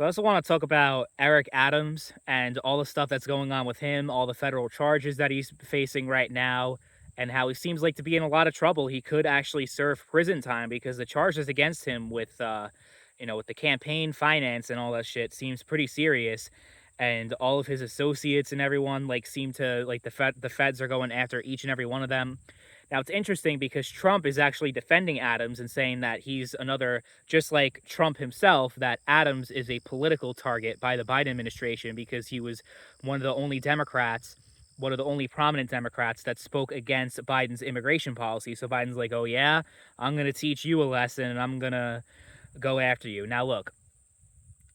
So I also want to talk about Eric Adams and all the stuff that's going on with him, all the federal charges that he's facing right now, and how he seems like to be in a lot of trouble. He could actually serve prison time because the charges against him with with the campaign finance and all that shit seems pretty serious. And all of his associates and everyone like seem to like the feds are going after each and every one of them. Now it's interesting because Trump is actually defending Adams and saying that he's another, just like Trump himself, that Adams is a political target by the Biden administration because he was one of the only Democrats, one of the only prominent Democrats that spoke against Biden's immigration policy. So Biden's like, oh, yeah, I'm going to teach you a lesson and I'm going to go after you. Now, look,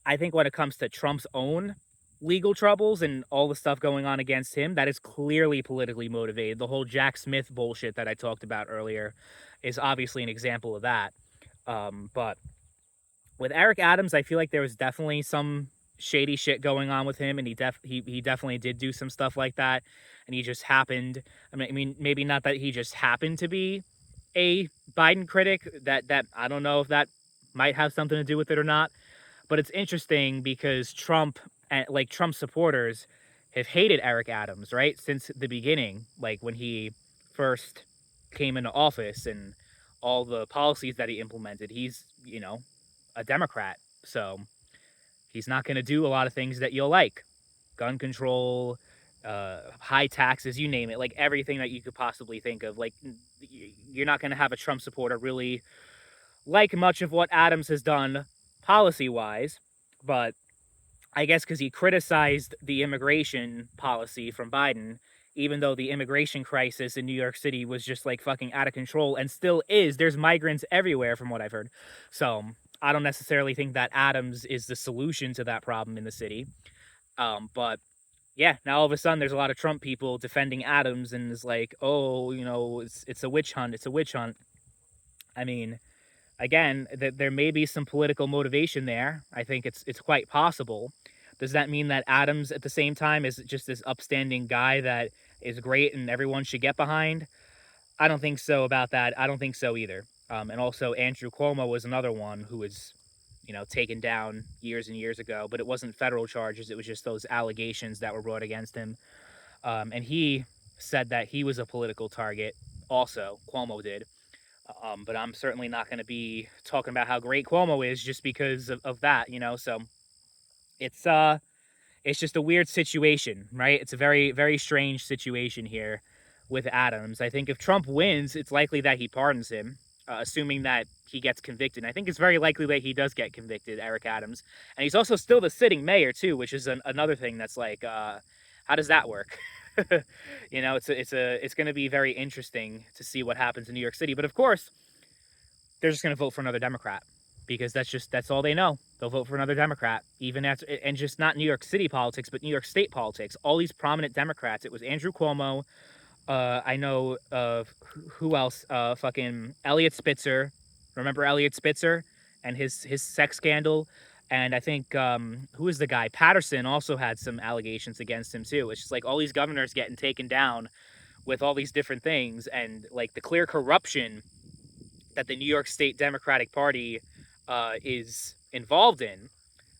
I think when it comes to Trump's own legal troubles and all the stuff going on against him, that is clearly politically motivated. The whole Jack Smith bullshit that I talked about earlier is obviously an example of that. But with Eric Adams, I feel like there was definitely some shady shit going on with him, and he definitely did do some stuff like that, and he just happened. I mean, maybe not that he just happened to be a Biden critic. That I don't know if that might have something to do with it or not. But it's interesting because Trump and like Trump supporters have hated Eric Adams, right? Since the beginning, like when he first came into office and all the policies that he implemented. He's, a Democrat. So he's not going to do a lot of things that you'll like. Gun control, high taxes, you name it, like everything that you could possibly think of. Like you're not going to have a Trump supporter really like much of what Adams has done policy wise, but I guess because he criticized the immigration policy from Biden, even though the immigration crisis in New York City was just like fucking out of control and still is. There's migrants everywhere, from what I've heard. So I don't necessarily think that Adams is the solution to that problem in the city. But yeah, now all of a sudden there's a lot of Trump people defending Adams and is like, oh, it's a witch hunt. It's a witch hunt. I mean, again, that there may be some political motivation there. I think it's quite possible. Does that mean that Adams at the same time is just this upstanding guy that is great and everyone should get behind? I don't think so about that. I don't think so either. And also Andrew Cuomo was another one who was, taken down years and years ago, but it wasn't federal charges. It was just those allegations that were brought against him. And he said that he was a political target. Also, Cuomo did. But I'm certainly not going to be talking about how great Cuomo is just because of that. So it's uh it's just a weird situation, right? It's a very, very strange situation here with Adams. I think if Trump wins, it's likely that he pardons him, assuming that he gets convicted. And I think it's very likely that he does get convicted, Eric Adams. And he's also still the sitting mayor too, which is another thing that's like, how does that work? It's going to be very interesting to see what happens in New York City. But of course, they're just going to vote for another Democrat because that's all they know. They'll vote for another Democrat, even after, and just not New York City politics, but New York State politics. All these prominent Democrats. It was Andrew Cuomo. I know of who else? Fucking Elliot Spitzer. Remember Elliot Spitzer and his sex scandal? And I think who is the guy? Patterson also had some allegations against him too. It's just like all these governors getting taken down with all these different things, and like the clear corruption that the New York State Democratic Party is involved in.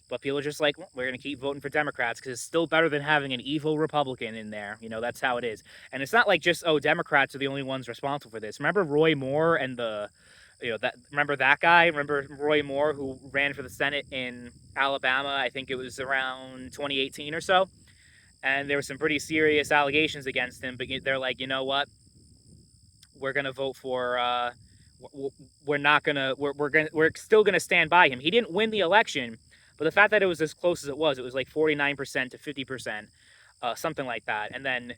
But people are just like, well, we're going to keep voting for Democrats because it's still better than having an evil Republican in there. That's how it is. And it's not like just, oh, Democrats are the only ones responsible for this. Remember Roy Moore and remember that guy? Remember Roy Moore who ran for the Senate in Alabama? I think it was around 2018 or so. And there were some pretty serious allegations against him. But they're like, you know what? We're going to vote for we're still gonna stand by him. He didn't win the election, but the fact that it was as close as it was like 49% to 50%, something like that. And then,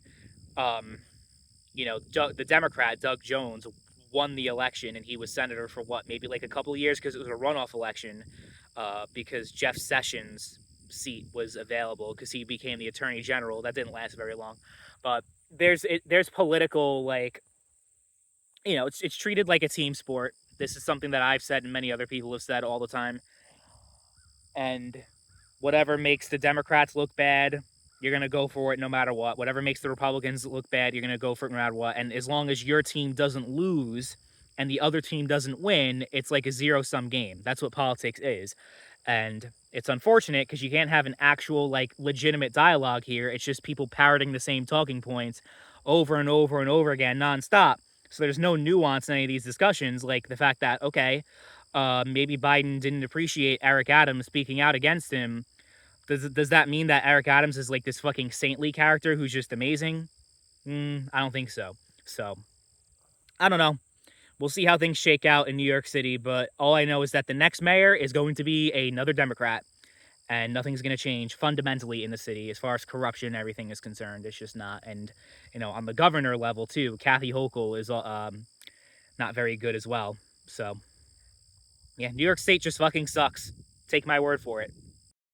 the Democrat Doug Jones won the election, and he was senator for what, maybe like a couple of years because it was a runoff election, because Jeff Sessions' seat was available because he became the attorney general. That didn't last very long, but there's political like it's treated like a team sport. This is something that I've said and many other people have said all the time. And whatever makes the Democrats look bad, you're going to go for it no matter what. Whatever makes the Republicans look bad, you're going to go for it no matter what. And as long as your team doesn't lose and the other team doesn't win, it's like a zero-sum game. That's what politics is. And it's unfortunate because you can't have an actual, like, legitimate dialogue here. It's just people parroting the same talking points over and over and over again nonstop. So there's no nuance in any of these discussions, like the fact that, okay, maybe Biden didn't appreciate Eric Adams speaking out against him. Does that mean that Eric Adams is like this fucking saintly character who's just amazing? I don't think so. So I don't know. We'll see how things shake out in New York City, but all I know is that the next mayor is going to be another Democrat, and nothing's going to change fundamentally in the city as far as corruption and everything is concerned. It's just not. And, on the governor level, too, Kathy Hochul is not very good as well. So, yeah, New York State just fucking sucks. Take my word for it.